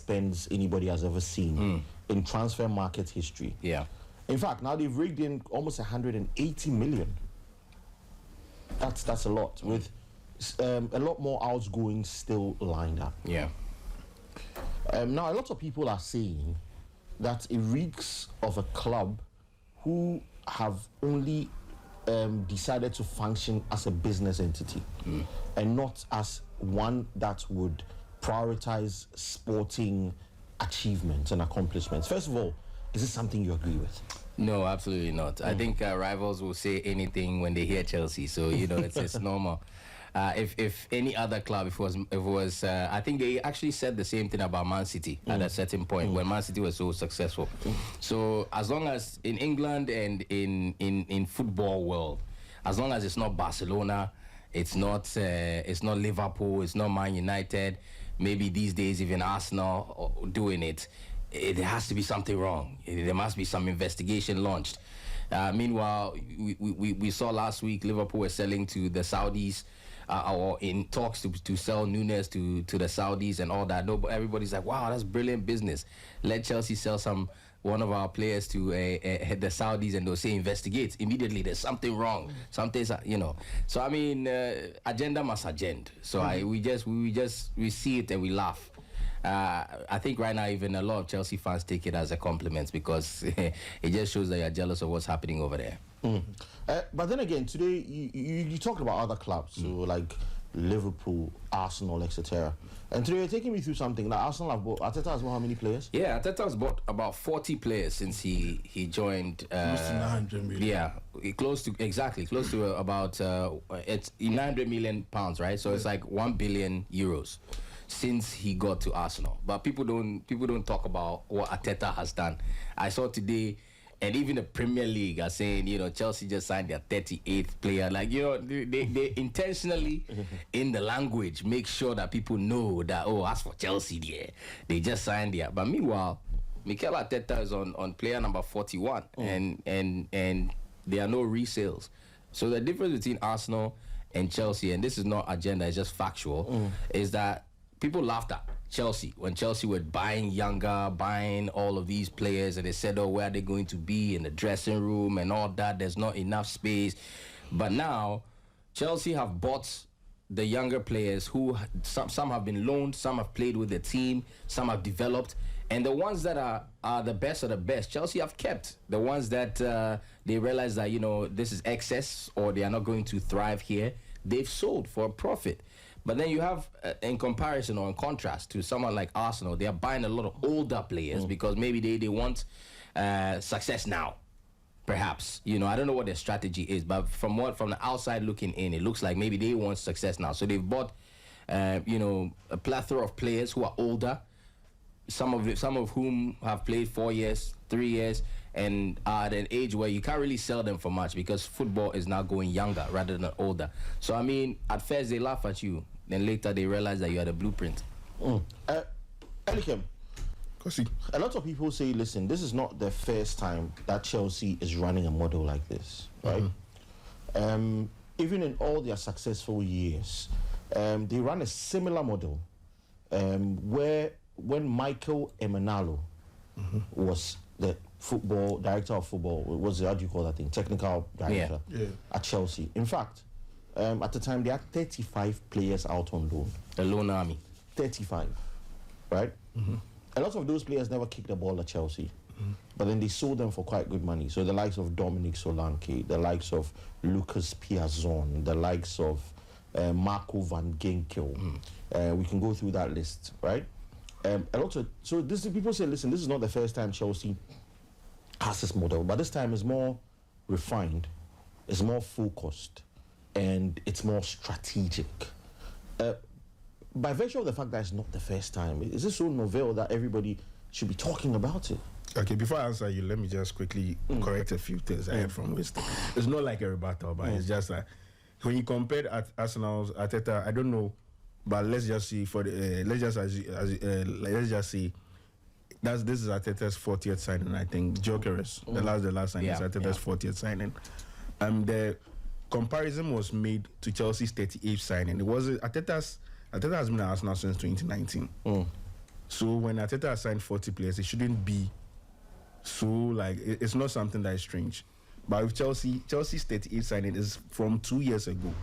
spends anybody has ever seen in transfer market history. Yeah. In fact, now they've rigged in almost 180 million. That's a lot, with a lot more outgoings still lined up. Yeah. Now, a lot of people are saying that it reeks of a club who have only decided to function as a business entity and not as one that would prioritize sporting achievements and accomplishments. First of all, is this something you agree with? No, absolutely not. I think rivals will say anything when they hear Chelsea, so it's normal. If any other club, if it was, I think they actually said the same thing about Man City at a certain point when Man City was so successful. So as long as in England and in football world, as long as it's not Barcelona, it's not Liverpool, it's not Man United, maybe these days even Arsenal doing it, there has to be something wrong. There must be some investigation launched. Meanwhile, we saw last week Liverpool were selling to the Saudis, or in talks to sell Nunes to the Saudis and all that. No, but everybody's like, wow, that's brilliant business. Let Chelsea sell one of our players to the Saudis, and they'll say investigate immediately. There's something wrong. Something's So I mean, agenda must agenda. So we see it and we laugh. I think right now even a lot of Chelsea fans take it as a compliment, because it just shows that you're jealous of what's happening over there. But then again, today you talked about other clubs, so like Liverpool, Arsenal, etc. And today you're taking me through something like Arsenal have bought. Arteta has bought how many players? Yeah, Arteta has bought about 40 players since he joined. Close to 900 million. Yeah, close to about it's 900 million pounds, right? So it's like 1 billion euros since he got to Arsenal. But people don't talk about what Arteta has done. I saw today, and even the Premier League are saying, Chelsea just signed their 38th player. Like, they intentionally, in the language, make sure that people know that, as for Chelsea, they just signed there. But meanwhile, Mikel Arteta is on player number 41, and there are no resales. So the difference between Arsenal and Chelsea, and this is not agenda, it's just factual, is that people laughed at Chelsea when Chelsea were buying all of these players, and they said, where are they going to be in the dressing room and all that? There's not enough space. But now Chelsea have bought the younger players who some have been loaned, some have played with the team, some have developed, and the ones that are the best of the best, Chelsea have kept. The ones that they realize that this is excess, or they are not going to thrive here, they've sold for a profit. But then you have, in comparison or in contrast to someone like Arsenal, they are buying a lot of older players because maybe they want success now, perhaps. I don't know what their strategy is, but from the outside looking in, it looks like maybe they want success now. So they've bought, a plethora of players who are older, some of whom have played 4 years, 3 years, and are at an age where you can't really sell them for much, because football is now going younger rather than older. So I mean, at first they laugh at you, then later they realize that you are the blueprint. Elikem, a lot of people say, listen, this is not the first time that Chelsea is running a model like this, right? Even in all their successful years, they run a similar model where when Michael Emenalo was the director of football, how do you call that thing? Technical director at Chelsea. In fact, at the time they had 35 players out on loan. The loan army. 35, right? A lot of those players never kicked the ball at Chelsea, but then they sold them for quite good money. So the likes of Dominic Solanke, the likes of Lucas Piazon, the likes of Marco van Ginkel. We can go through that list, right? People say, listen, this is not the first time Chelsea has this model, but this time is more refined, it's more focused, and it's more strategic. By virtue of the fact that it's not the first time, is this so novel that everybody should be talking about it? Okay, before I answer you, let me just quickly correct a few things I heard from Wisdom. It's not like a rebuttal, but it's just that when you compared Arsenal's Arteta, I don't know, but let's just see let's just see this is Arteta's 40th signing. I think Gyökeres, the last signing is Arteta's 40th signing. The comparison was made to Chelsea's 38th signing. It was Arteta has been at Arsenal since 2019. So when Arteta has signed 40 players, it shouldn't be so like it's not something that is strange. But with Chelsea's 38 signing is from 2 years ago.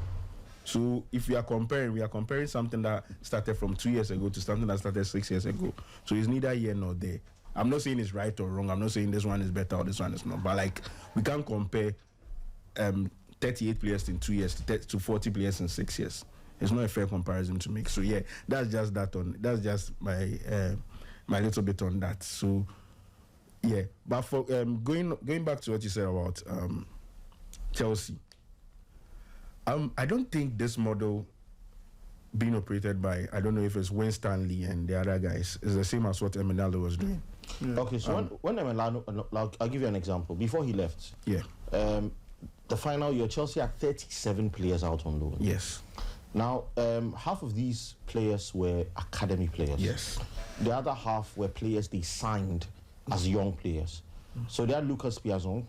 So if we are comparing something that started from 2 years ago to something that started 6 years ago. So it's neither here nor there. I'm not saying it's right or wrong. I'm not saying this one is better or this one is not. But like we can't compare 38 players in 2 years to 40 players in 6 years. It's not a fair comparison to make. So yeah, that's just my my little bit on that. So yeah, but for going back to what you said about Chelsea, I don't think this model being operated by, I don't know if it's Wayne Stanley and the other guys, is the same as what Emenalo was doing. Yeah. Okay, so when Emenalo, I'll give you an example. Before he left, the final year, Chelsea had 37 players out on loan. Yes. Now, half of these players were academy players. Yes. The other half were players they signed as young players. So they had Lucas Piazon,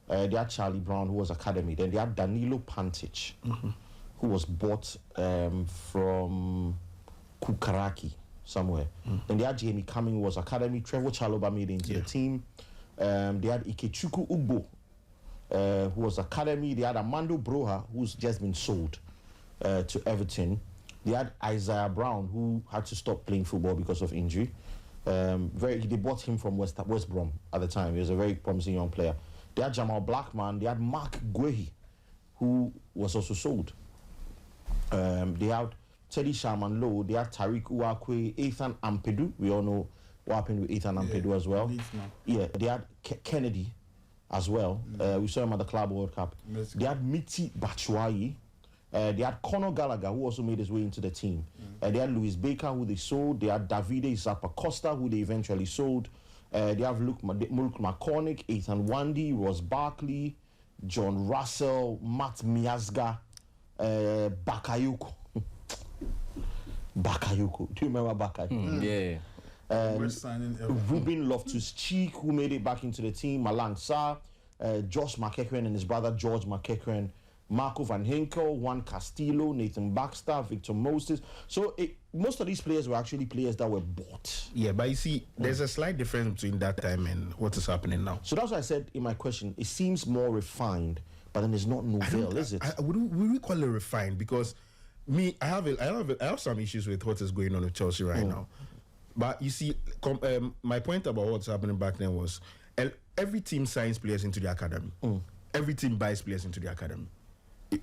they had Charlie Brown, who was academy. Then they had Danilo Pantic, who was bought from Kukaraki somewhere. Then they had Jamie Cumming, who was academy. Trevor Chalobah made it into the team. They had Ikechukwu Ugbo, who was academy. They had Amando Broha, who's just been sold to Everton. They had Isaiah Brown, who had to stop playing football because of injury. They bought him from West Brom at the time. He was a very promising young player. They had Jamal Blackman. They had Mark Guehi, who was also sold. They had Teddy Sharman Lowe. They had Tariq Uwakwe, Ethan Ampedu. We all know what happened with Ethan Ampedu as well. Yeah, they had Kennedy as well. We saw him at the Club World Cup. They had Miti Batshuayi. They had Conor Gallagher, who also made his way into the team. They had Louis Baker, who they sold. They had Davide Zappacosta, who they eventually sold. They have Luke McCormick, Ethan Wandy, Ross Barkley, John Russell, Matt Miazga, Bakayoko. Bakayoko. Do you remember Bakayoko? Yeah. Ruben Loftus-Cheek, who made it back into the team. Malang Sarr, Josh McEachran and his brother George McEachran, Marco Van Hinkel, Juan Castillo, Nathan Baxter, Victor Moses. So most of these players were actually players that were bought. Yeah, but you see, there's a slight difference between that time and what is happening now. So that's why I said in my question, it seems more refined, but then it's not nouvelle, is it? Would we call it refined? Because me, I have some issues with what is going on with Chelsea right now. But you see, my point about what's happening back then was every team signs players into the academy. Every team buys players into the academy.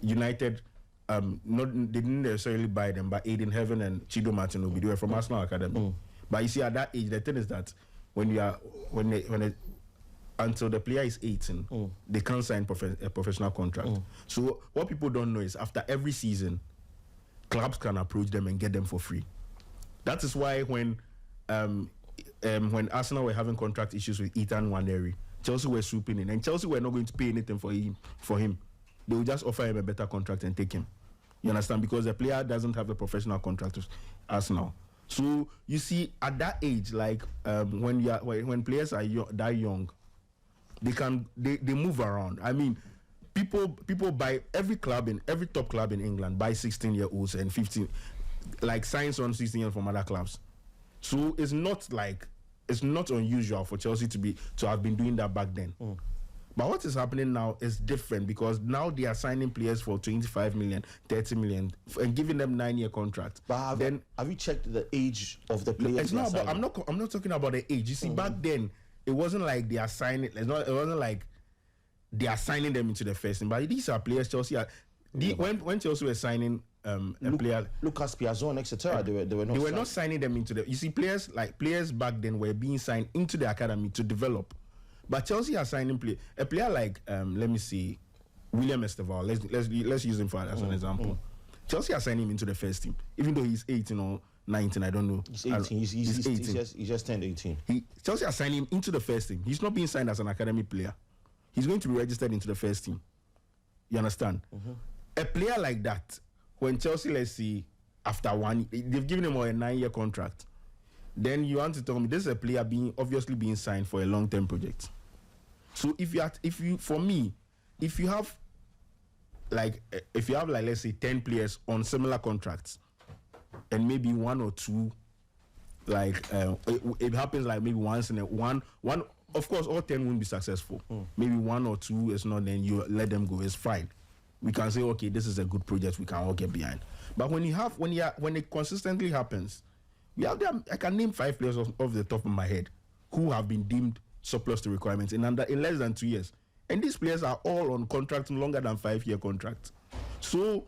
United, they didn't necessarily buy them, but Aiden Heaven and Chido Martin they were from Arsenal Academy. But you see, at that age, the thing is that until the player is 18, they can't sign a professional contract. So what people don't know is after every season, clubs can approach them and get them for free. That is why when Arsenal were having contract issues with Ethan Nwaneri, Chelsea were swooping in, and Chelsea were not going to pay anything for him. They will just offer him a better contract and take him. You understand? Because the player doesn't have a professional contract with Arsenal. So you see, at that age, like when players are that young, they move around. I mean, people buy every top club in England buy 16-year-olds and 15, like signs on 16-year-olds from other clubs. So it's not unusual for Chelsea to have been doing that back then. But what is happening now is different because now they are signing players for 25 million, 30 million, and giving them 9-year contracts. But have you checked the age of the players? I'm not talking about the age. You see, back then it wasn't like they are signing. It wasn't like they are signing them into the first team. But these are players Chelsea are. When Chelsea were signing a player, Lucas Piazon, etc., they were not signing them into the. You see, players back then were being signed into the academy to develop. But Chelsea are signing a player like let me see, William Esteval. Let's use him as an example. Chelsea are signing him into the first team, even though he's 18 or 19. I don't know. He's 18. He's 18. He just turned 18. Chelsea are signing him into the first team. He's not being signed as an academy player. He's going to be registered into the first team. You understand? A player like that, when Chelsea, let's see, after they've given him a 9-year contract. Then you want to tell me this is a player obviously being signed for a long-term project. So if you have let's say 10 players on similar contracts, and maybe 1 or 2 like it happens like maybe once in a one. Of course, all 10 won't be successful. Maybe 1 or 2 is not. Then you let them go. It's fine. We can say, okay, this is a good project. We can all get behind. But when it consistently happens, we have them. I can name 5 players off the top of my head who have been deemed surplus to requirements in less than 2 years, and these players are all on contracts longer than 5-year contracts. So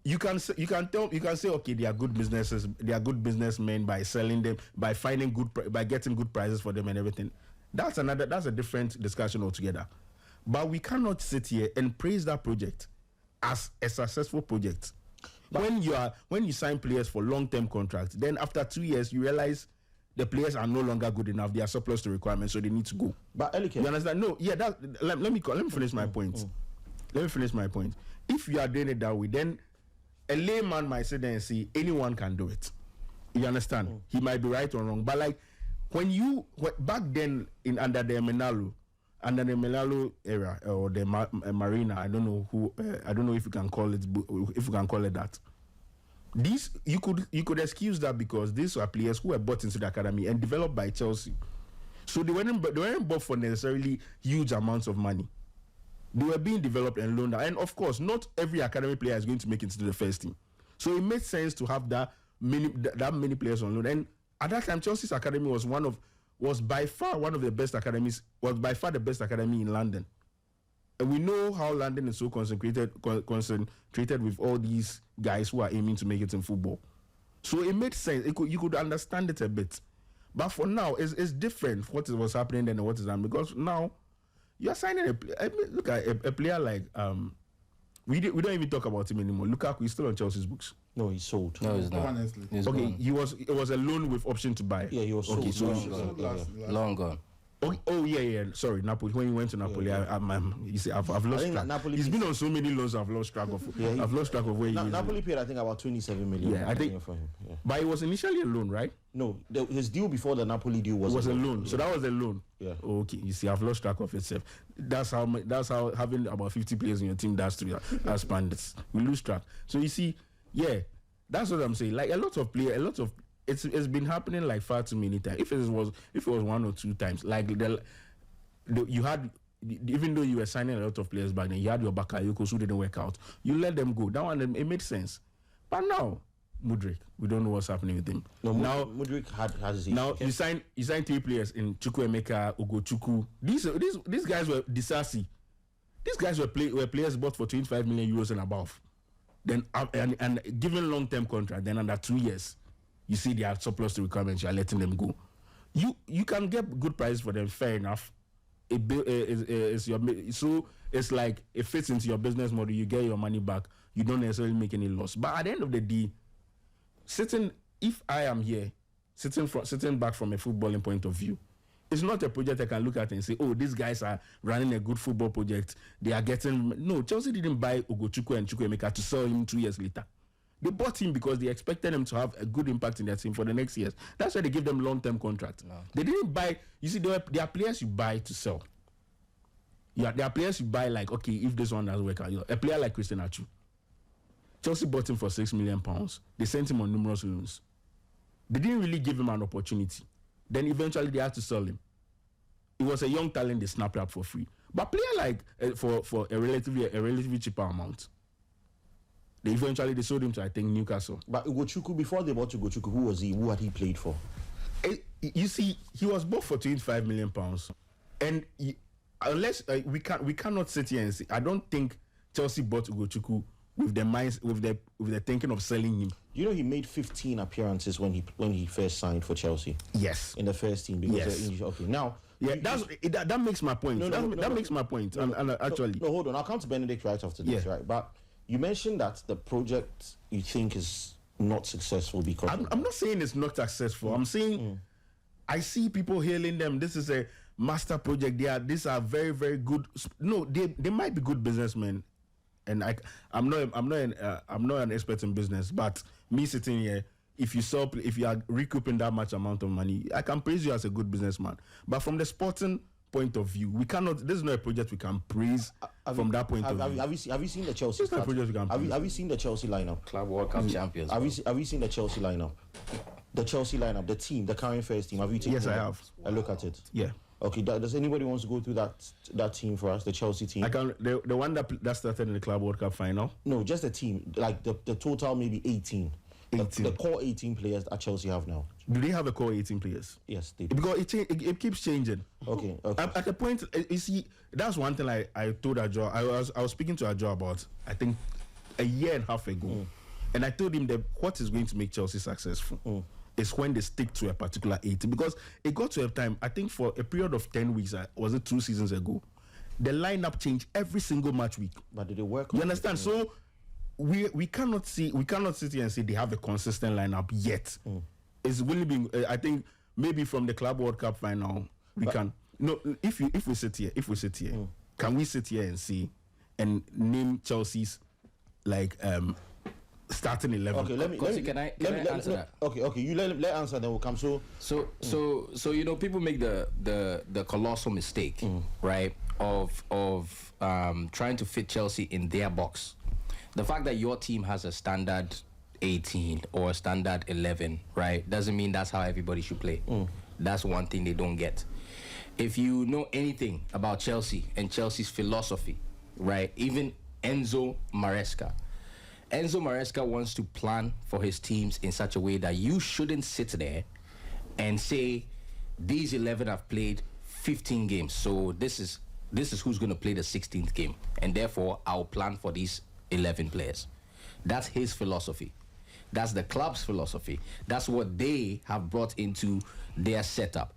you can say, okay, they are good businesses, they are good businessmen by selling them, by getting good prices for them and everything. That's a different discussion altogether. But we cannot sit here and praise that project as a successful project. But when you sign players for long-term contracts, then after 2 years you realize the players are no longer good enough. They are surplus to requirements, so they need to go. But you understand? No, yeah. Let me finish my point. Let me finish my point. If you are doing it that way, then a layman might sit there and say anyone can do it. You understand? He might be right or wrong, but like back then under the Menalo era or the Marina, I don't know if you can call it that. These you could excuse that because these are players who were bought into the academy and developed by Chelsea, so they weren't bought for necessarily huge amounts of money. They were being developed and loaned out, and of course, not every academy player is going to make it into the first team. So it made sense to have that many players on loan. And at that time, Chelsea's academy was by far the best academy in London. And we know how London is so concentrated with all these guys who are aiming to make it in football. So it made sense. You could understand it a bit. But for now, it's different what was happening then and what is happening. Because now, you're signing look at a player like... We don't even talk about him anymore. Lukaku is still on Chelsea's books. No, he's sold. No, he's not. Honestly. He's okay, gone. It was a loan with option to buy. Yeah, he was sold. Okay, so Long gone. Oh yeah. Sorry, Napoli. When he went to Napoli, you see, I've lost track. Napoli He's been on so many loans. I've lost track of. I've lost track of where he is. Napoli paid, I think, about 27 million. Yeah, I think for him. Yeah. But it was initially a loan, right? No, his deal before the Napoli deal was a loan. Yeah. So that was a loan. Yeah. Okay, you see, I've lost track of itself. That's how having about 50 players in your team does to us bandits. We lose track. So you see, yeah, that's what I'm saying. Like it's been happening like far too many times. If it was 1 or 2 times, like you had, even though you were signing a lot of players back then, you had your Bakayokos who didn't work out. You let them go. That one, it made sense. But now, Mudryk, we don't know what's happening with him. No, now Mudryk has now you signed 3 players in Chukwuemeka, Ugochukwu. These guys were Disasi. These guys were players bought for 25 million euros and above. Then and given long-term contract, then under 2 years, you see they are surplus to requirements. You are letting them go. You can get good prices for them, fair enough. So it's like it fits into your business model. You get your money back. You don't necessarily make any loss. But at the end of the day, if I am here, sitting back from a footballing point of view, it's not a project I can look at and say, oh, these guys are running a good football project. They are getting... No, Chelsea didn't buy Ugochukwu and Chukwuemeka to sell him 2 years later. They bought him because they expected him to have a good impact in their team for the next years. That's why they give them long-term contracts. No. They didn't buy... You see, there are players you buy to sell. Yeah, there are players you buy like, okay, if this one doesn't work out, a player like Christian Achu. Chelsea bought him for £6 million. They sent him on numerous loans. They didn't really give him an opportunity. Then eventually they had to sell him. It was a young talent they snapped up for free. But player like for a relatively cheaper amount. They sold him to, I think, Newcastle. But Ugochukwu, before they bought Ugochukwu, who was he? Who had he played for? You see, he was bought for £25 million. And unless we cannot sit here and say, I don't think Chelsea bought Ugochukwu with the thinking of selling him. You know, he made 15 appearances when he first signed for Chelsea. Yes. In the first team. Because okay, now... Yeah, that makes my point. That makes my point. Actually... No, hold on. I'll come to Benedict right after this, right? But you mentioned that the project you think is not successful because... I'm not saying it's not successful. I'm saying I see people hailing them. This is a master project. These are very, very good... No, they might be good businessmen. And I'm not an expert in business, but me sitting here, if you are recouping that much amount of money, I can praise you as a good businessman. But from the sporting point of view, we cannot. This is not a project we can praise from that point of view. Have you seen the Chelsea? Have you seen the Chelsea lineup? Club World Cup champions. Have you seen the Chelsea lineup? The Chelsea lineup, the team, the current first team. Have you taken Yes, I have. a look at it? Yeah. Okay. Does anybody wants to go through that team for us? The Chelsea team. I can the one that started in the Club World Cup final. No, just the team. Like the total, maybe 18. 18. The core 18 players that Chelsea have now. Do they have a core 18 players? Yes, they do. Because it keeps changing. Okay. At the point, you see, that's one thing I told Joao. I was speaking to Joao about, I think, a year and a half ago, and I told him that what is going to make Chelsea successful is when they stick to a particular 18. Because it got to a time, I think, for a period of 10 weeks, was it 2 seasons ago, the lineup changed every single match week. But did it work? You understand? So we cannot sit here and say they have a consistent lineup yet. It's really been. I think maybe from the Club World Cup final we can. No, if we sit here, can we sit here and see and name Chelsea's like starting 11? Okay, let me answer that. Okay, you let answer, then we'll come. So you know, people make the colossal mistake, right, of trying to fit Chelsea in their box. The fact that your team has a standard 18 or a standard 11, right, doesn't mean that's how everybody should play. That's one thing they don't get. If you know anything about Chelsea and Chelsea's philosophy, right, even Enzo Maresca wants to plan for his teams in such a way that you shouldn't sit there and say, these 11 have played 15 games, so this is who's going to play the 16th game, and therefore I'll plan for these 11 players. That's his philosophy. That's the club's philosophy. That's what they have brought into their setup.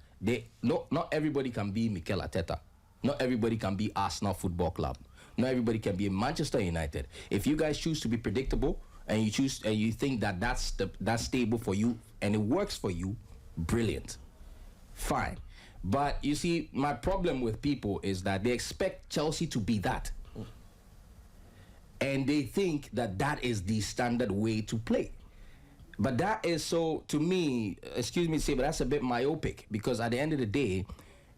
Not everybody can be Mikel Arteta. Not everybody can be Arsenal Football Club. Not everybody can be Manchester United. If you guys choose to be predictable and you think that that's stable for you and it works for you, brilliant, fine. But you see, my problem with people is that they expect Chelsea to be that. And they think that is the standard way to play. But that is, so, to me, excuse me to say, but that's a bit myopic, because at the end of the day,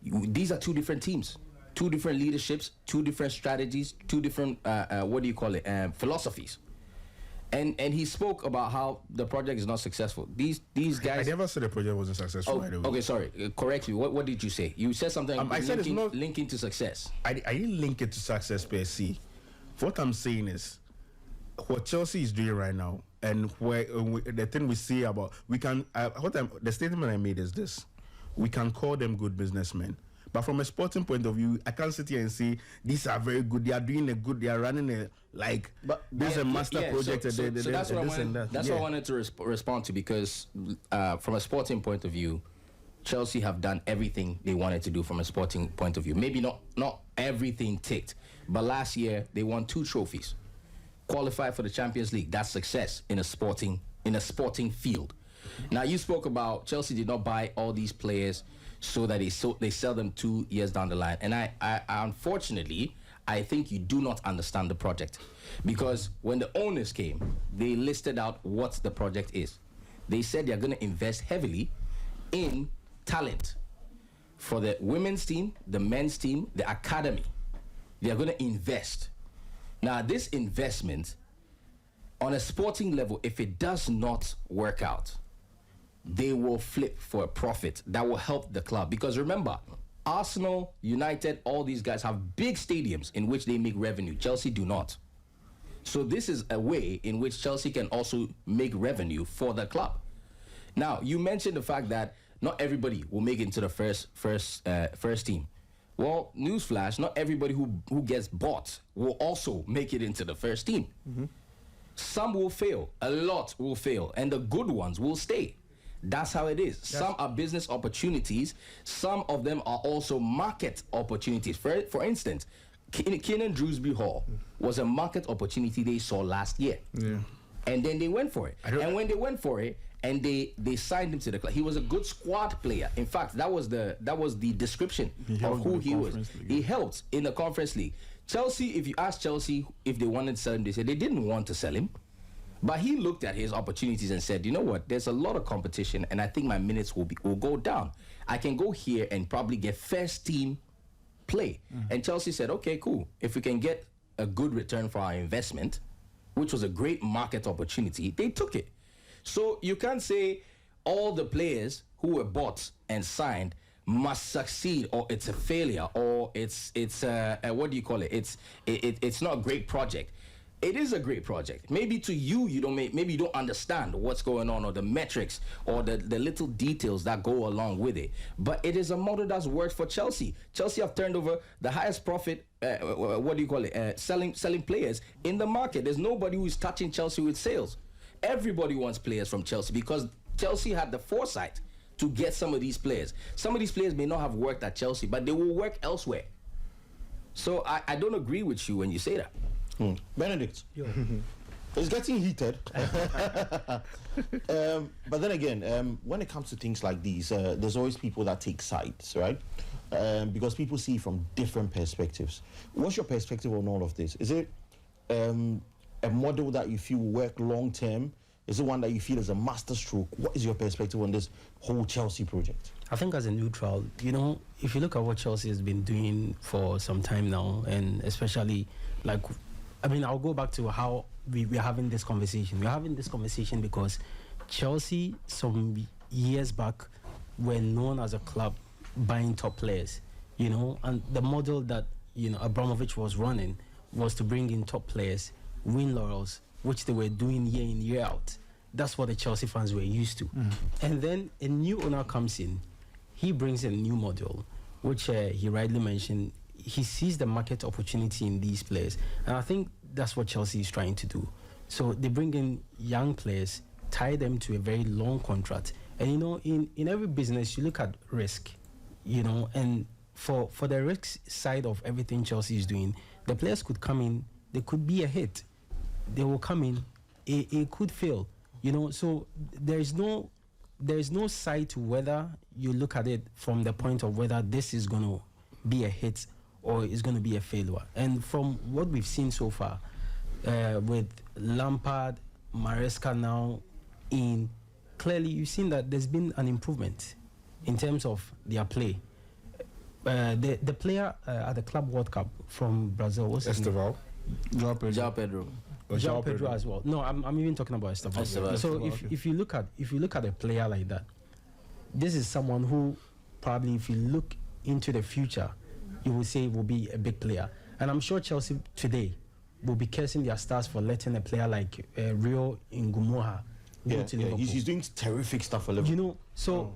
these are two different teams, two different leaderships, two different strategies, two different, philosophies. And he spoke about how the project is not successful. These guys... I never said the project wasn't successful, by the way. Okay, sorry. Correct me. What did you say? You said something I said it's not linking to success. I didn't link it to success per se. What I'm saying is, what Chelsea is doing right now, and the thing we see about, the statement I made is this: we can call them good businessmen, but from a sporting point of view, I can't sit here and say these are very good. They are doing a good. They are running there's a master project. So that's what I wanted to respond to, because from a sporting point of view, Chelsea have done everything they wanted to do from a sporting point of view. Maybe not everything ticked, but last year they won 2 trophies. Qualified for the Champions League. That's success in a sporting field. Now, you spoke about Chelsea did not buy all these players so that they sell them 2 years down the line. And I unfortunately, I think you do not understand the project, because when the owners came, they listed out what the project is. They said they're going to invest heavily in talent for the women's team, the men's team, the academy. They're going to invest. Now, this investment, on a sporting level, if it does not work out, they will flip for a profit that will help the club. Because remember, Arsenal, United, all these guys have big stadiums in which they make revenue. Chelsea do not. So this is a way in which Chelsea can also make revenue for the club. Now, you mentioned the fact that not everybody will make it into the first team. Well, newsflash, not everybody who gets bought will also make it into the first team. Some will fail. A lot will fail. And the good ones will stay. That's how it is. Some are business opportunities. Some of them are also market opportunities. For instance, Keenan Drewsbury Hall was a market opportunity they saw last year. Yeah. And then they went for it. And when they went for it, and they signed him to the club, he was a good squad player. In fact, that was the description of who he was. He helped in the Conference League. Chelsea, if you ask Chelsea if they wanted to sell him, they said they didn't want to sell him. But he looked at his opportunities and said, you know what, there's a lot of competition, and I think my minutes will go down. I can go here and probably get first team play. And Chelsea said, okay, cool. If we can get a good return for our investment, which was a great market opportunity, they took it. So you can't say, all the players who were bought and signed must succeed, or it's a failure, or it's what do you call it? It's not a great project. It is a great project. Maybe to you, maybe you don't understand what's going on, or the metrics, or the little details that go along with it. But it is a model that's worked for Chelsea. Chelsea have turned over the highest profit, selling players in the market. There's nobody who's touching Chelsea with sales. Everybody wants players from Chelsea because Chelsea had the foresight to get some of these players. Some of these players may not have worked at Chelsea, but they will work elsewhere. So I don't agree with you when you say that. Benedict, it's getting heated. But then again, when it comes to things like these, there's always people that take sides, right? Because people see from different perspectives. What's your perspective on all of this? Is it a model that you feel will work long term? Is it one that you feel is a masterstroke? What is your perspective on this whole Chelsea project? I think as a neutral, if you look at what Chelsea has been doing for some time now, and especially I'll go back to how we're having this conversation. We're having this conversation because Chelsea, some years back, were known as a club buying top players, and the model that, Abramovich was running was to bring in top players, win laurels, which they were doing year in, year out. That's what the Chelsea fans were used to. And then a new owner comes in. He brings in a new model, which he rightly mentioned. He sees the market opportunity in these players. And I think that's what Chelsea is trying to do. So they bring in young players, tie them to a very long contract. And, in every business, you look at risk, and for the risk side of everything Chelsea is doing, the players could come in, they could be a hit. They will come in, it could fail, so there's no side to whether you look at it from the point of whether this is going to be a hit or is going to be a failure. And from what we've seen so far, with Lampard, Maresca now clearly you've seen that there's been an improvement in terms of their play. The player at the Club World Cup from Brazil, what's his name? Esteval. Joao Pedro. Joao Pedro as well. No, I'm even talking about Esteval. So if you look at a player like that, this is someone who probably, if you look into the future, you will say will be a big player. And I'm sure Chelsea today will be cursing their stars for letting a player like Rio Ngumoha go to Liverpool. He's doing terrific stuff for Liverpool.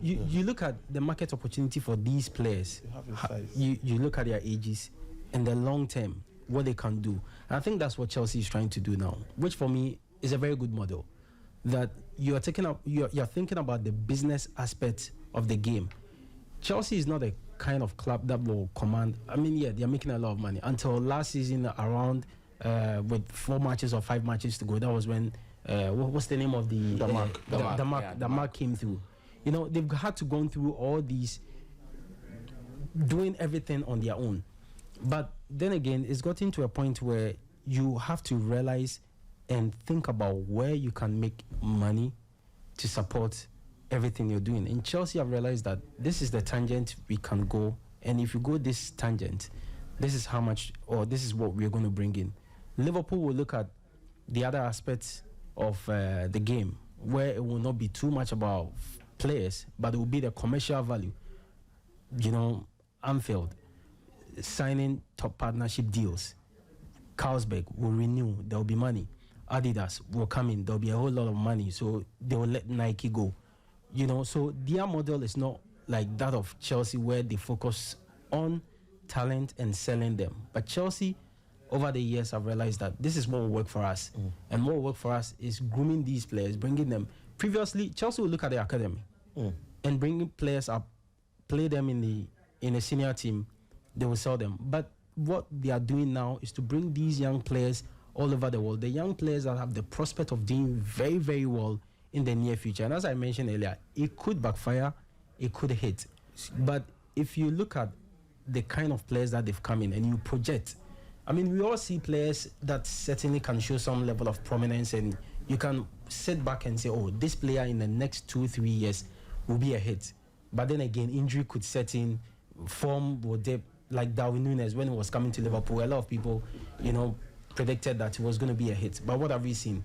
You look at the market opportunity for these players. You look at their ages and the long term, what they can do. And I think that's what Chelsea is trying to do now, which for me is a very good model. That you're thinking about the business aspect of the game. Chelsea is not a kind of club that will command. They're making a lot of money. Until last season, around with 4 matches or 5 matches to go, that was when what's the name of the mark came through. They've had to go through all these, doing everything on their own. But then again, it's gotten to a point where you have to realize and think about where you can make money to support everything you're doing. In Chelsea, I've realized that this is the tangent we can go, and if you go this tangent, this is how much, or this is what we're going to bring in. Liverpool will look at the other aspects of the game, where it will not be too much about players, but it will be the commercial value. Anfield signing top partnership deals. Carlsberg will renew, there will be money. Adidas will come in, there will be a whole lot of money, so they will let Nike go. So their model is not like that of Chelsea, where they focus on talent and selling them. But Chelsea, over the years, I've realized that this is what will work for us. And what will work for us is grooming these players, bringing them. Previously, Chelsea will look at the academy and bring players up, play them in a senior team, they will sell them. But what they are doing now is to bring these young players all over the world, the young players that have the prospect of doing very, very well in the near future. And as I mentioned earlier, it could backfire, it could hit. But if you look at the kind of players that they've come in and you project, we all see players that certainly can show some level of prominence, and you can sit back and say, oh, this player in the next 2-3 years will be a hit. But then again, injury could set in, form will dip, like Darwin Núñez when he was coming to Liverpool. A lot of people, predicted that it was going to be a hit. But what have we seen?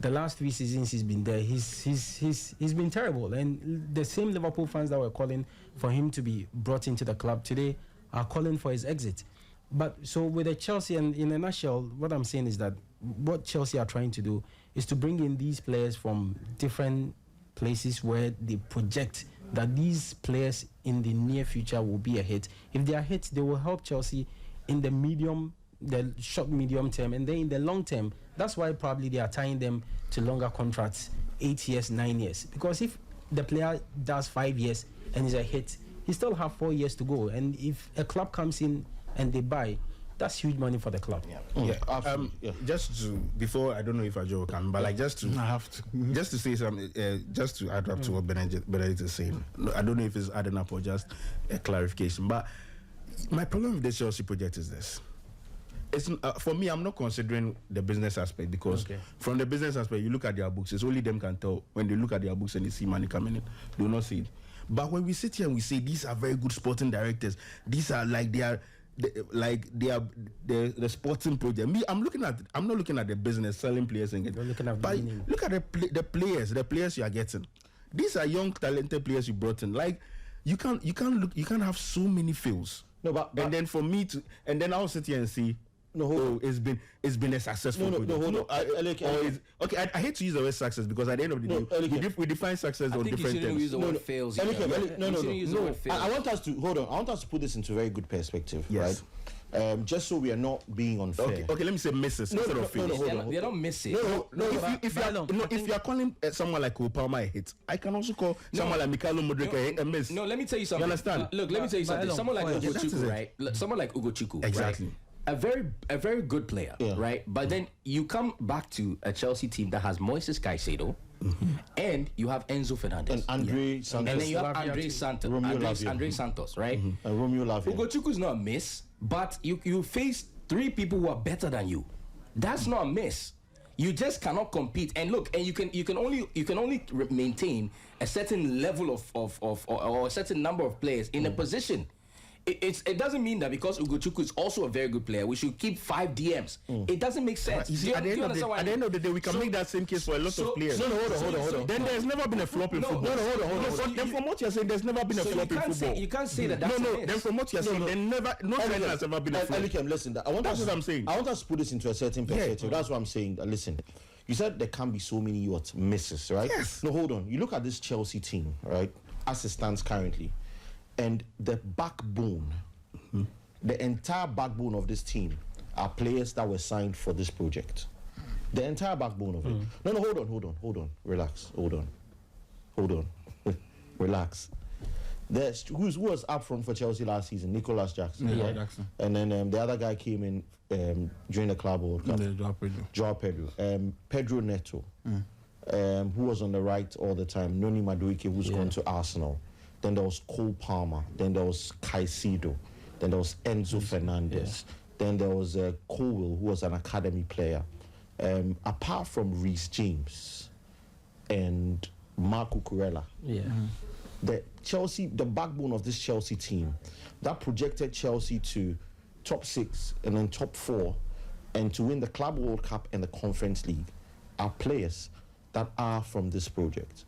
the last 3 seasons he's been there, he's been terrible. And the same Liverpool fans that were calling for him to be brought into the club today are calling for his exit. But so with the Chelsea, and in a nutshell, what I'm saying is that what Chelsea are trying to do is to bring in these players from different places where they project that these players in the near future will be a hit. If they are hits, they will help Chelsea in the short medium term, and then in the long term. That's why probably they are tying them to longer contracts, 8 years, 9 years. Because if the player does 5 years and is a hit, he still have 4 years to go. And if a club comes in and they buy, that's huge money for the club. Just to, before, I don't know if Joao can, but like just to, I have to, just to say something, just to add up to what Benedict is saying. I don't know if it's adding up or just a clarification, but my problem with the Chelsea project is this. It's for me, I'm not considering the business aspect, because from the business aspect, you look at their books, it's only them can tell. When they look at their books and they see money coming in, they will not see it. But when we sit here and we say these are very good sporting directors, these are like the sporting project. Me, I'm not looking at the business, selling players and getting. Looking at look at the players you are getting. These are young, talented players you brought in. Like you can't have so many fails. No, but and then for me to, and then I'll sit here and see. No, it's been a successful project. I hate to use the word success, because at the end of the day, we define success on different terms. Use the word fails. I want us to hold on. I want us to put this into a very good perspective, right? Just so we are not being unfair. Okay, let me say misses instead of fails. They're not missing. If you are calling someone like Palmer a hit, I can also call someone like Noni Madueke a miss. No, let me tell you something. You understand? Look, let me tell you something. Someone like Ugochukwu, right? Someone like Ugochukwu, exactly. Right? A very good player, right? But then you come back to a Chelsea team that has Moises Caicedo, and you have Enzo Fernandez, and Andre Santos, and then you have Andre Santos, right? And Romeo Lavia. Ugochukwu is not a miss, but you face 3 people who are better than you. That's not a miss. You just cannot compete. And look, and you can only maintain a certain level or a certain number of players in a position. It doesn't mean that because Ugochukwu is also a very good player, we should keep 5 DMs. It doesn't make sense. At the end of the day, we can make that same case for a lot of players. Hold on. Then there's never been a flop in football. Hold on. Then from what you're saying, there's never been a flop in football. You can't say that. That's Then from what you're saying, no signing has ever been a flop. Listen, that's what I'm saying. I want us to put this into a certain perspective. That's what I'm saying. Listen, you said there can't be so many misses, right? Yes. No, hold on. You look at this Chelsea team, right, as it stands currently, and the backbone. The entire backbone of this team are players that were signed for this project. The entire backbone of it. No, hold on. Relax. Hold on. Relax. Who was up front for Chelsea last season? Nicolas Jackson. Yeah, right? Jackson. And then the other guy came in during the Club World Cup. Joao Pedro. Pedro Neto, who was on the right all the time. Noni Madueke, who's gone to Arsenal. Then there was Cole Palmer. Then there was Caicedo. Then there was Enzo Fernandez. Then there was Cowell, who was an academy player. Apart from Reece James and Marco Kurela, the backbone of this Chelsea team, that projected Chelsea to top 6 and then top 4, and to win the Club World Cup and the Conference League, are players that are from this project.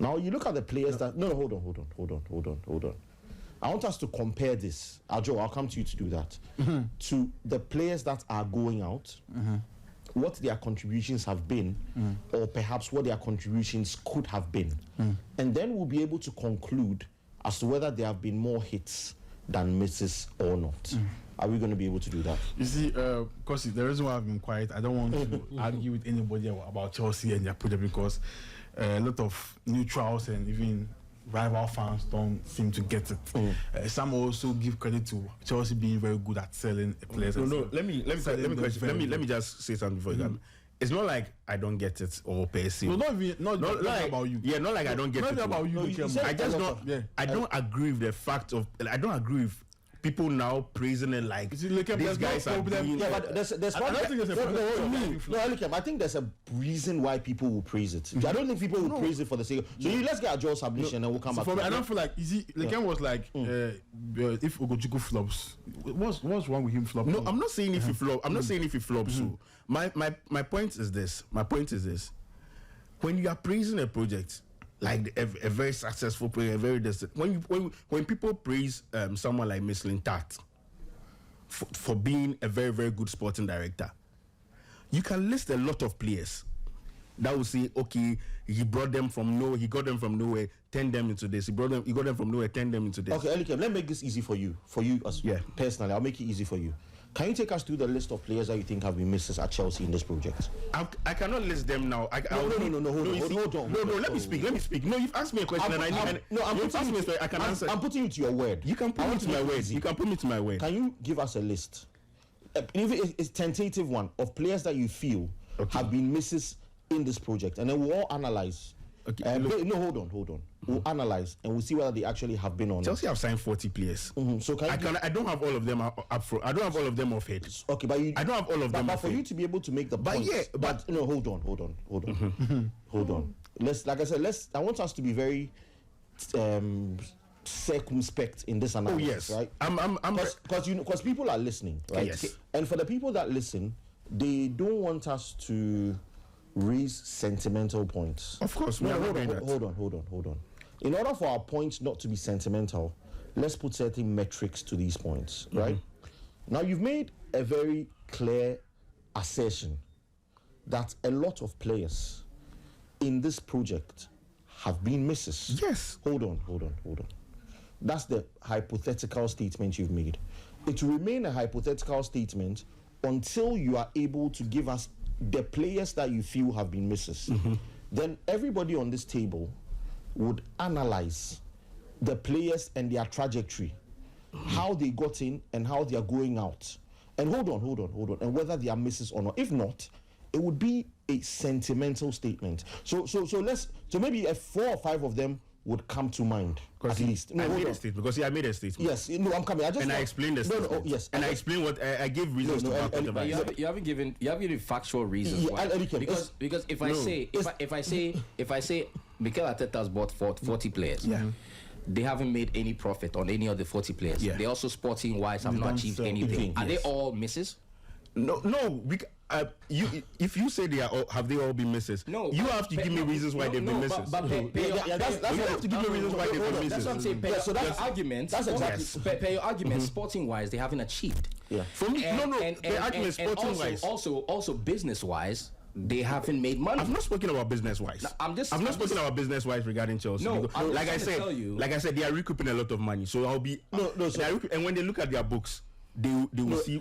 Now you look at the players that hold on. I want us to compare this. Joao, I'll come to you to do that. To the players that are going out, what their contributions have been, or perhaps what their contributions could have been. And then we'll be able to conclude as to whether there have been more hits than misses or not. Are we going to be able to do that? You see, because the reason why I've been quiet, I don't want to argue with anybody about Chelsea and their project, because a lot of neutrals and even rival fans don't seem to get it. Some also give credit to Chelsea being very good at selling players. Let me just say something before you come. It's not like I don't get it or per se. No, not like about you. Yeah, not like I don't get it. Not about you. I just don't. I don't agree with the fact of. I don't agree with people now praising it like these guys are doing. Yeah, but there's one. I don't think there's a problem. I think there's a reason why people will praise it. I don't think people will praise it for the sake. So let's get a Joao submission and we'll come back. For me, I don't feel like Lekem was like if Ogochukwu flops, what's wrong with him flopping? No, I'm not saying if he flop. I'm not saying if he flops. So my point is this. My point is this. When you are praising a project like a very successful project, a very distant, when people praise someone like Miss Lintat for being a very, very good sporting director, you can list a lot of players that will say, okay, he got them from nowhere, turn them into this. He got them from nowhere, turn them into this. Okay, Elikem, let's make this easy for you personally. I'll make it easy for you. Can you take us through the list of players that you think have been misses at Chelsea in this project? I cannot list them now. No, hold on. No, let me speak. No, you've asked me a question I can answer. I'm putting you to your word. You can put me to my word. You can put me to my word. Can you give us a list, even a tentative one, of players that you feel have been misses in this project, and then we'll all analyze. Okay. Hold on. We'll analyze and we'll see whether they actually have been on. Chelsea have signed 40 players. So I don't have all of them up front. I don't have all of them off head. Okay, but I don't have all of them. But for you to be able to make the point. Hold on. I want us to be very circumspect in this analysis. Oh yes, right? Because people are listening, right? Yes. And for the people that listen, they don't want us to raise sentimental points. Of course, hold on. In order for our points not to be sentimental, let's put certain metrics to these points, right? Now, you've made a very clear assertion that a lot of players in this project have been misses. Yes. Hold on. That's the hypothetical statement you've made. It will remain a hypothetical statement until you are able to give us the players that you feel have been misses. Then everybody on this table would analyze the players and their trajectory, how they got in and how they are going out. And hold on, and whether they are misses or not. If not, it would be a sentimental statement. So maybe 4 or 5 of them would come to mind at least. I made a statement because I made a statement. Yes, I'm coming. I explained the statement. yes, and I explained what I gave reasons to back up. But you haven't given factual reasons why. Because if I say Mikel Arteta's bought 40 players. Yeah. They haven't made any profit on any of the 40 players. Yeah. They also sporting wise have not achieved anything. Are they all misses? No. If you say have they all been misses? No, you have to give me reasons why they've been misses. You have to give me reasons why they've been misses. That's what I'm saying. So that's argument. That's exactly. Per your argument, sporting wise, they haven't achieved. Yeah. For me, the argument sporting wise. Also business wise, they haven't made money. I've not spoken about business wise. I've not spoken about business wise regarding Chelsea. No, like I said, they are recouping a lot of money. So I'll be and when they look at their books, they will see.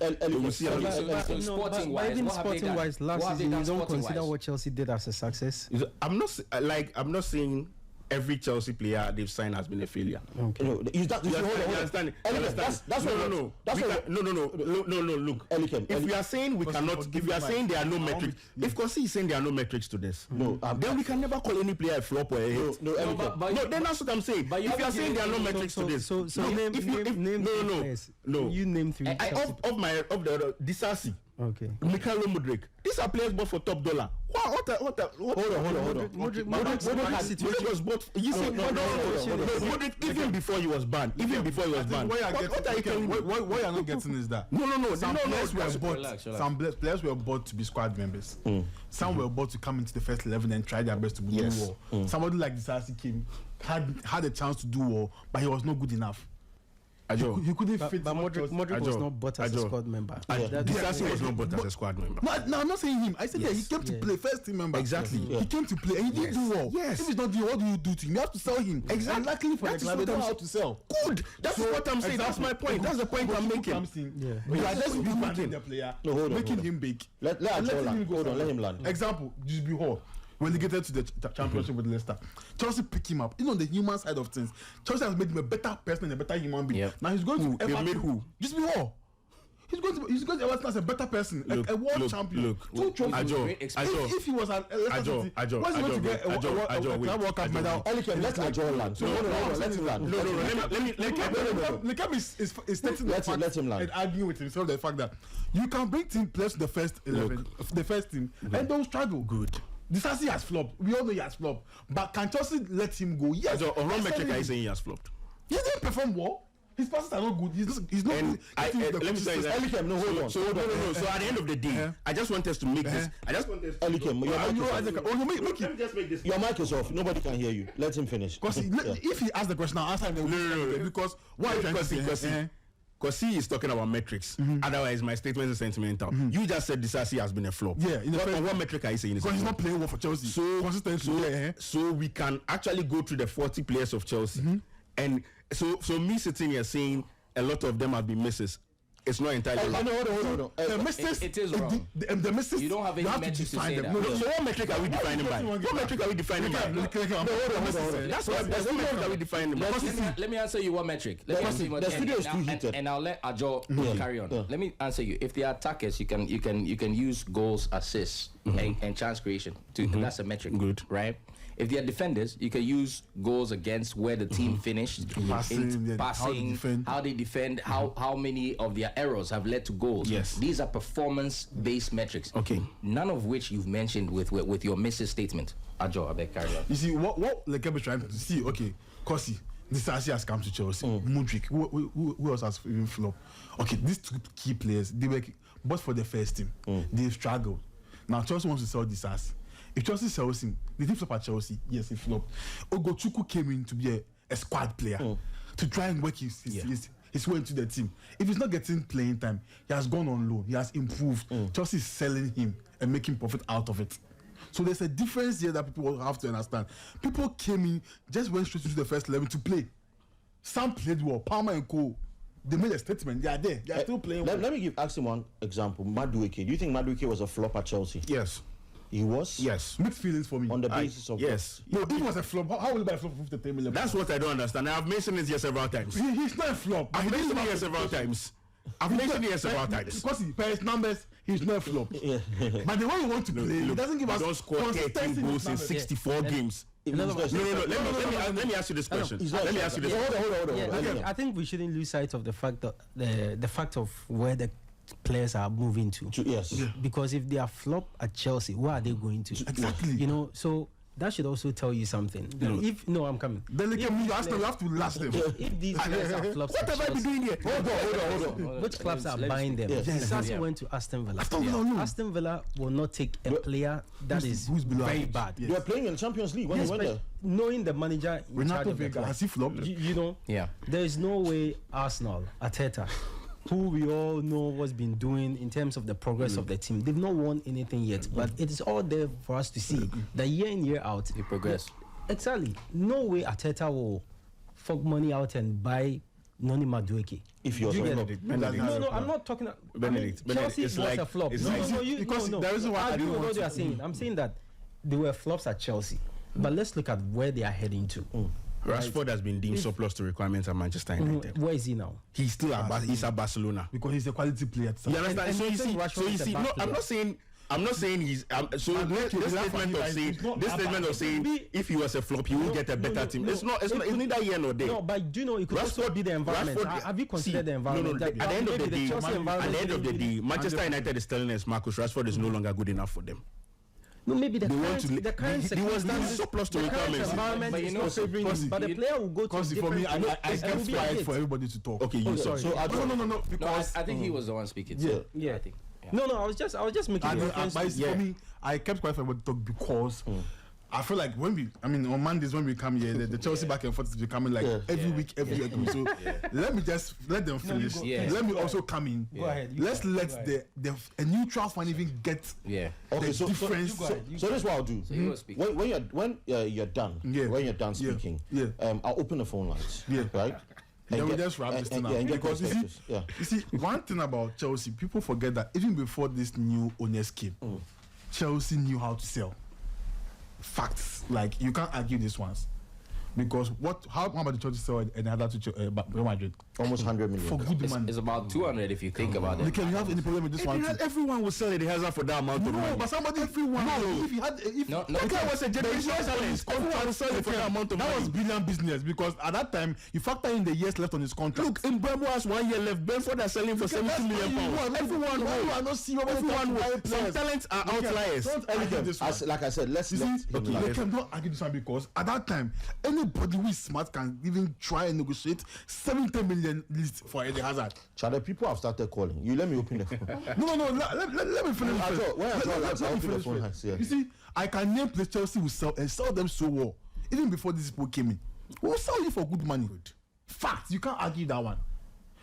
Sporting wise, last season you don't consider what Chelsea did as a success. I'm not saying every Chelsea player they've signed has been a failure. Okay. No, you understand? No. Look, if we are saying we cannot, if we are saying there are no metrics, if Kosi is saying there are no metrics to this, then we can never call any player a flop or a hit. No, then that's what I'm saying. But if you are saying there are no metrics to this, you name 3 of the Disasi. Okay. Mikel Mudrik. These are players bought for top dollar. What? Hold on. Modric was bought. You see, Modric even before he was banned. What are you telling me? What you're not getting is that some players were bought to be squad members. Some were bought to come into the first 11 and try their best to do well. Somebody like Disasi came had a chance to do well, but he was not good enough. He couldn't fit. But Modric was not bought as a squad member. Disasi was not bought as a squad member. No, I'm not saying him. I said that he came to play first team member. Exactly. He came to play and he didn't do well. Yes. If he's not doing, what do you do to him? You have to sell him. Exactly. And luckily for the club, they know how to sell. Good. That's what I'm saying. That's my point. That's the point I'm making. You are just making the player, making him big. Let him land. Example, Jusby Hall. Relegated to the championship with Leicester. Chelsea pick him up. The human side of things. Chelsea has made him a better person and a better human being. Yep. Now he's going to made who? Jusby Hall. He's going to Everton as a better person, like a world champion. Two trophies. If he was an Leicester, what's he going to get a World Cup medal? Let Ajo land. Let him land. Lekam is stating the fact and arguing with himself the fact that you can bring team players to the first 11, the first team, and don't struggle. Good. Disasi has flopped. We all know he has flopped. But can Chelsea let him go? Yes. So, on one metric, I say he has flopped. He didn't perform well. His passes are not good. He's not. Let me say that. No, hold on. So at the end of the day, I just want us to make this. I just want us to. Your mic is off. Nobody can hear you. Let him finish. Because if he asks the question, I'll answer him. No. Because why? Because he is talking about metrics. Otherwise, my statement is sentimental. You just said Disasi has been a flop. Yeah. What metric are you saying? Because he's not playing well for Chelsea. So we can actually go through the 40 players of Chelsea. And so me sitting here saying a lot of them have been misses. It's not entirely wrong. Hold on. The mistakes, it is wrong. The mistakes, you don't have any metrics to say that. So what metric are we defining by? What metric are we defining by? That's what metric are we defining by? Let me answer you one metric. The studio is too heated. And I'll let Ajo carry on. Let me answer you. If they are attackers, you can use goals, assists, and chance creation. That's a metric. Good. Right? If they are defenders, you can use goals against where the team finished, passing, how they defend, how many of their errors have led to goals. Yes. These are performance-based metrics. Okay. None of which you've mentioned with your misses statement. Ajo, I beg, carry on. You see, what Lekam is trying to see, okay, Kosi, Disasi has come to Chelsea. Mudryk, who else has even flopped? Okay, these two key players, they were but for the first team. They've struggled. Now Chelsea wants to sell Disasi. If Chelsea sells him, the team flop at Chelsea, yes, he flopped. Ogochukwu came in to be a squad player to try and work his way into the team. If he's not getting playing time, he has gone on loan, he has improved. Chelsea is selling him and making profit out of it. So there's a difference here that people have to understand. People came in, just went straight into the first 11 to play. Some played well, Palmer and Co. They made a statement, they are there, they are still playing well. Let me ask him one example. Madueke. Do you think Madueke was a flop at Chelsea? Yes. He was? Yes. Mixed feelings for me. On the basis of yes. No, if it was a flop, how will you buy a flop for 53 million? That's what I don't understand. I've mentioned it here several times. He's not a flop. I've mentioned it here several times. Because per his numbers, he's not a flop. But the way he wants to play, he doesn't give us. He don't score 13 goals in 64 games. No. Let me ask you this question. Let me ask you this question. Hold on. I think we shouldn't lose sight of the fact that the fact of where the players are moving to. Yes. Yeah. Because if they are flop at Chelsea, where are they going to? Exactly. So that should also tell you something. I'm coming. Then you have to last them. If these players are flops, what have I been doing here? Hold on. Which clubs are buying them? Disasi went to Aston Villa. Aston Villa will not take a player that is very bad. They are playing in the Champions League when they went there. Knowing the manager in charge of the club, has he flopped? There is no way Arsenal, Arteta, who we all know what's been doing in terms of the progress of the team. They've not won anything yet, but it is all there for us to see that year in, year out. They progress. Exactly. No way Arteta will fork money out and buy Noni Madueke. If you're No, I'm not talking about Benedict. Chelsea was a flop. No. There is what I agree with what you are saying. I'm saying that they were flops at Chelsea. But let's look at where they are heading to. Rashford has been deemed surplus to requirements at Manchester United. Where is he now? He's still at Barcelona because he's a quality player. You understand? So you see. No, I'm not saying he's. So this statement of saying if he was a flop, he will get a better team. It's neither here nor there. No, but do you know it could also be the environment? Have you considered the environment? No. At the end of the day, Manchester United is telling us Marcus Rashford is no longer good enough for them. No, maybe the current he was not surplus to requirements. But the player will go to different. For me, I kept quiet for everybody to talk. Okay, you sorry. No. Because I think he was the one speaking. Yeah. I think. No, I was just making a reference. For me, I kept quiet for everybody to talk because I feel like on Mondays when we come here, the Chelsea back and forth is becoming like every week. So let me just let them finish. Let me also come in. Go ahead. Let's let a neutral fan even get the difference. So this is what I'll do. When you're done, when you're done speaking, I'll open the phone lines. Right. Then we just wrap this thing up. Because you see, one thing about Chelsea, people forget that even before this new owners came, Chelsea knew how to sell. Facts, like you can't argue these ones. Because how about the Chelsea sell and other to Real Madrid? Almost 100 million. For good money. It's about 200 if you think about it. Can you have any problem with this one? Everyone will sell it. He has that for that amount of money. No, but somebody, everyone. No, if he had, if No, That guy was a generational talent. Everyone will sell it for that amount of money. that was brilliant business because at that time you factor in the years left on his contract. Look, Mbemo has 1 year left. Brentford are selling for 70 million pounds. Everyone will. Everyone will. Some talents are outliers. Don't argue this one. Like I said, let's You see, him they like- cannot argue this one because at that time, anybody who is smart can even try and negotiate 70 million list for Eden Hazard. Chad, people have started calling. You let me open the phone. No. Let me finish. I thought- when I Let- thought, let I'll me open the finish phone first. hands, yeah. You see, I can name place Chelsea will sell and sell them so well. Even before these people came in, we'll sell you for good money. Fact, you can't argue that one.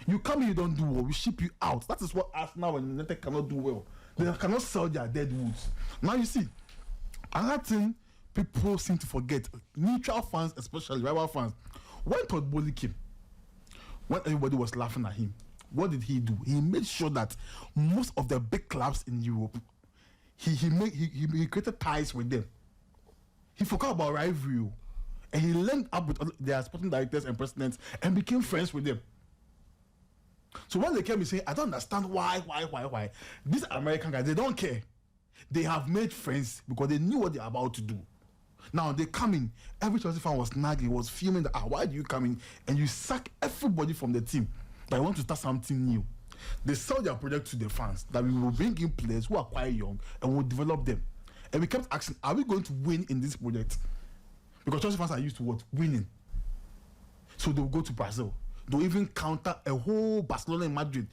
You come in, you don't do well, we ship you out. That is what Arsenal and United cannot do well. They cannot sell their dead woods. Now you see, another thing people seem to forget, neutral fans, especially rival fans, when Todd Bowley came, when everybody was laughing at him, what did he do? He made sure that most of the big clubs in Europe, he created ties with them. He forgot about rivalry, and he linked up with their sporting directors and presidents and became friends with them. So when they came and say, I don't understand why. These American guys, they don't care. They have made friends because they knew what they're about to do. Now they come in, every Chelsea fan was nagging, was filming that, why do you come in and you sack everybody from the team that want to start something new? They sell their project to the fans that we will bring in players who are quite young and we'll develop them. And we kept asking, are we going to win in this project? Because Chelsea fans are used to what? Winning. So they'll go to Brazil. They'll even counter a whole Barcelona and Madrid.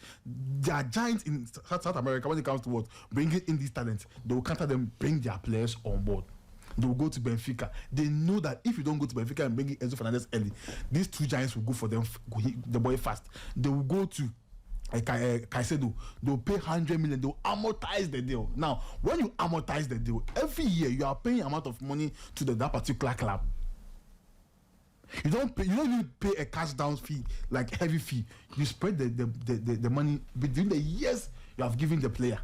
They are giants in South America when it comes to what? Bringing in these talents. They will counter them, bring their players on board. They will go to Benfica. They know that if you don't go to Benfica and bring in Enzo Fernandez early, these two giants will go for them, the boy fast. They will go to Caicedo. They'll pay 100 million. They'll amortize the deal. Now, when you amortize the deal, every year you are paying amount of money to that particular club. You don't even pay a cash down fee, like heavy fee. You spread the money between the years you have given the player.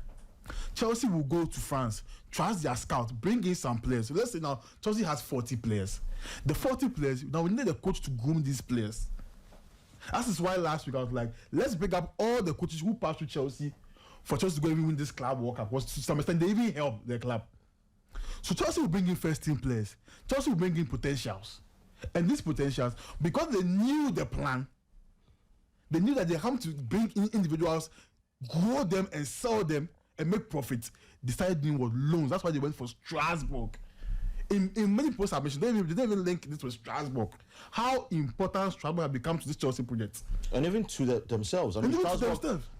Chelsea will go to France, trust their scout, bring in some players. So let's say now Chelsea has 40 players. The 40 players, now we need a coach to groom these players. That is why last week I was like, let's bring up all the coaches who passed through Chelsea for Chelsea to go even win this club World Cup. Because to some extent they even help the club. So Chelsea will bring in first team players. Chelsea will bring in potentials. And these potentials, because they knew the plan, they knew that they have to bring in individuals, grow them and sell them and make profits, decided doing what? Loans. That's why they went for Strasbourg. In many post submissions, they didn't even link this with Strasbourg. How important Strasbourg have become to this Chelsea project. And even to themselves. I mean,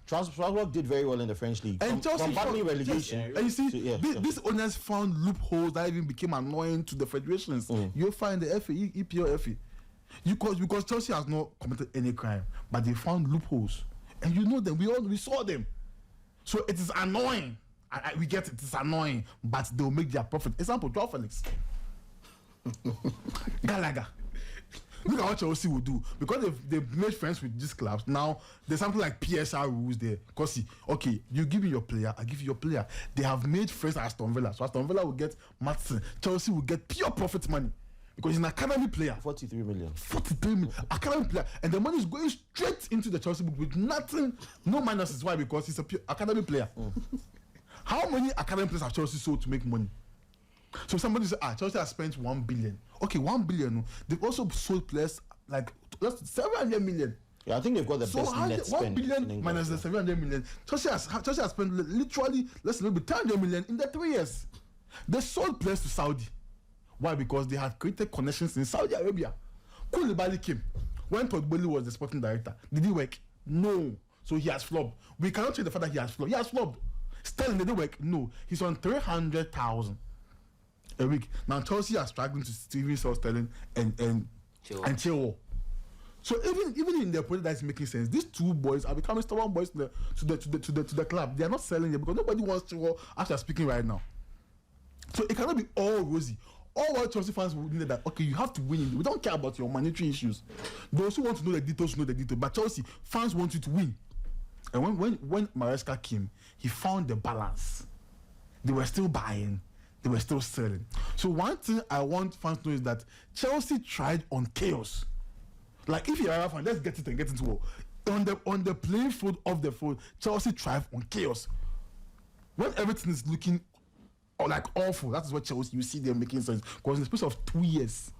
Strasbourg did very well in the French league. And Chelsea from battling relegation. Yes. And you see, these owners found loopholes that even became annoying to the federations. You'll find the FA, EPL, FA. Because Chelsea has not committed any crime, but they found loopholes. And you know them, we saw them. So it is annoying. We get it, it's annoying, but they'll make their profit. Example, Joao Felix. Gallagher. Look at what Chelsea will do. Because they've made friends with these clubs, now there's something like PSR rules there. Because, okay, you give me your player, I give you your player. They have made friends at Aston Villa. So Aston Villa will get Maatsen. Chelsea will get pure profit money. Because he's an academy player. 43 million. 43 million. Academy player. And the money is going straight into the Chelsea book with nothing, no minuses. Why? Because he's a pure academy player. How many academy players have Chelsea sold to make money? So somebody says, Chelsea has spent 1 billion. Okay, 1 billion. They've also sold players like 700 million. Yeah, I think they've got the best net spend. 1 billion minus the 700 million. Chelsea has spent literally less than 300 million in the 3 years. They sold players to Saudi. Why? Because they had created connections in Saudi Arabia. Koulibaly came. When Todd Bowley was the sporting director, did he work? No. So he has flopped. We cannot change the fact that he has flopped. He has flopped. Sterling, did he work? No. He's on 300,000 a week. Now Chelsea are struggling to even sell Sterling and Chilwell. So even in the project that's making sense, these two boys are becoming stubborn boys to the club. They are not selling them because nobody wants Chilwell after speaking right now. So it cannot be all rosy. All what Chelsea fans will need that, okay, you have to win. We don't care about your monetary issues. Those who want to know the details know the details. But Chelsea fans want you to win. And when Maresca came, he found the balance. They were still buying. they were still selling. So one thing I want fans to know is that Chelsea tried on chaos. Like if you're a fan, let's get it and get into war. On the playing field, off the field, Chelsea thrive on chaos. When everything is looking like awful, that is what Chelsea, you see them making sense. Because in the space of 2 years,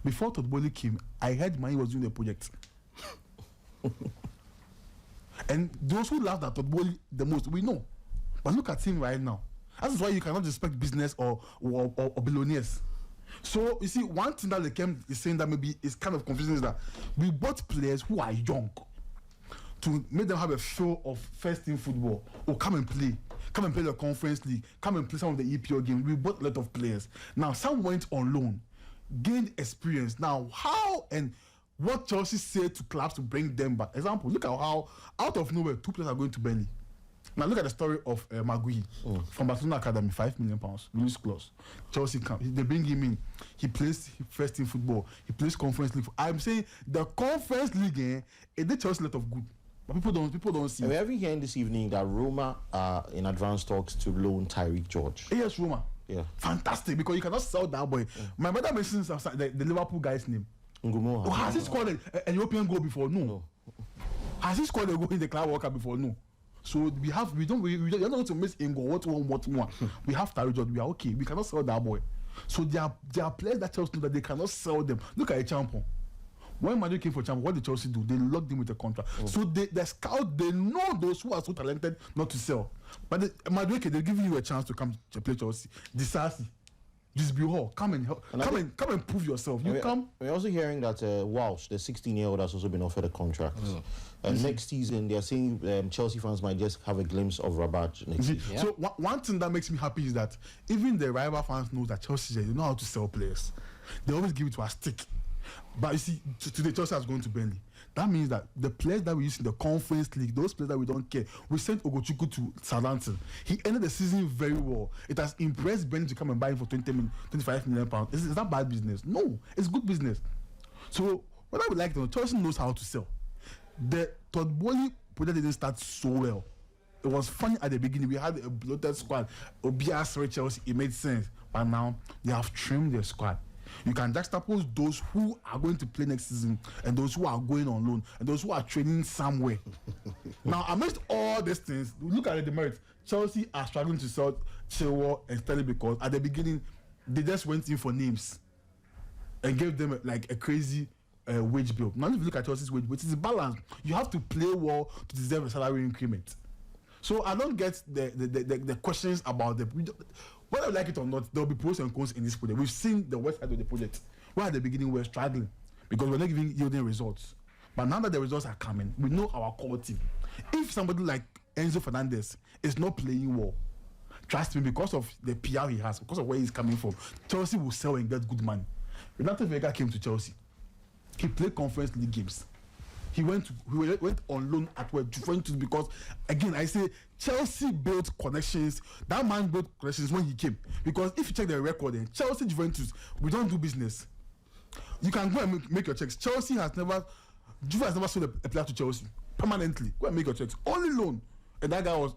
before Djordje came, I heard Mani was doing the project. And those who laughed at Djordje the most, we know. But look at him right now. That is why you cannot respect business or billionaires. So you see, one thing that is saying that maybe is kind of confusing is that we bought players who are young to make them have a feel of first team football or come and play the Conference League, come and play some of the EPL games. We bought a lot of players. Now some went on loan, gained experience. Now how and what Chelsea said to clubs to bring them back. Example, look at how out of nowhere 2 players are going to Burnley. Now look at the story of Maguire from Barcelona Academy, £5 million, release clause. Chelsea come, they bring him in. He plays first team football. He plays Conference League. I'm saying the Conference League, it did Chelsea a lot of good, but people don't see. We're having hearing this evening that Roma are in advanced talks to loan Djordje. Yes, Roma. Yeah, fantastic, because you cannot sell that boy. My brother mentions the Liverpool guy's name. Ngumo. Oh, has he scored a European goal before? No. Has he scored a goal in the Club World Cup before? No. So we don't you're not going to miss Ingo. What more? We have Djordje. We are okay. We cannot sell that boy. So there are players that Chelsea know that they cannot sell them. Look at a champion. When Madueke came for champion, what did Chelsea do? They locked him with a contract. So the scout, they know those who are so talented not to sell. But Madueke, they're giving you a chance to come to play Chelsea. Disasi. Just be whole. Come and help. Come and prove yourself. We're also hearing that Walsh, the 16-year-old, has also been offered a contract. Next season, they're saying Chelsea fans might just have a glimpse of Rabat next season. Yeah. So one thing that makes me happy is that even the rival fans know that Chelsea, they know how to sell players. They always give it to a stick. But you see, today Chelsea is going to Burnley. That means that the players that we use in the Conference League, those players that we don't care, we sent Ogochukwu to Southampton. He ended the season very well. It has impressed Burnley to come and buy him for £25 million. Is that bad business? No, it's good business. So what I would like to know, Chelsea knows how to sell. The Djordje project didn't start so well. It was funny at the beginning. We had a bloated squad. Obias, Chelsea, it made sense. But now they have trimmed their squad. You can juxtapose those who are going to play next season and those who are going on loan and those who are training somewhere. Now, amidst all these things, look at the demerits. Chelsea are struggling to sell Chilwell and Sterling because at the beginning, they just went in for names and gave them like a crazy wage bill. Now, if you look at Chelsea's wage, which is balanced, you have to play well to deserve a salary increment. So I don't get the questions about whether I like it or not, there will be pros and cons in this project. We've seen the west side of the project. Where at the beginning we were struggling because we're not yielding results. But now that the results are coming, we know our core team. If somebody like Enzo Fernandez is not playing well, trust me, because of the PR he has, because of where he's coming from, Chelsea will sell and get good money. Renato Vega came to Chelsea. He played Conference League games. He went on loan at Juventus because, again, I say Chelsea built connections. That man built connections when he came. Because if you check the record, Chelsea, Juventus, we don't do business. You can go and make your checks. Juve has never sold a player to Chelsea permanently. Go and make your checks. Only loan. And that guy was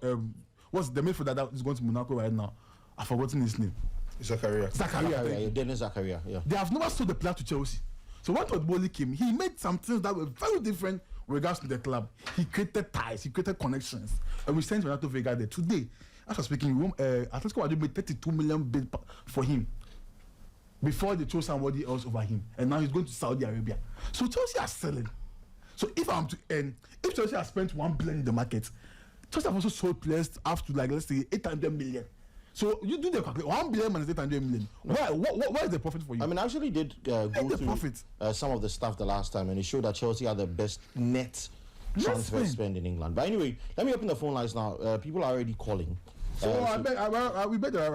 the midfielder that is going to Monaco right now. I've forgotten his name. Zakaria. Dennis Zakaria. Yeah. They have never sold a player to Chelsea. So when Djordje came, he made some things that were very different with regards to the club. He created ties, he created connections, and we sent Renato Vega there. Today, as I'm speaking, Atletico Madrid made 32 million bid for him before they chose somebody else over him, and now he's going to Saudi Arabia. So Chelsea are selling. So if Chelsea has spent 1 billion in the market, Chelsea have also sold players up to let's say 800 million. So you do the calculation. 1 billion minus 800 million. Why? What is the profit for you? I mean, I actually did go through some of the stuff the last time, and it showed that Chelsea had the best net transfer spend in England. But anyway, let me open the phone lines now. People are already calling. So we better.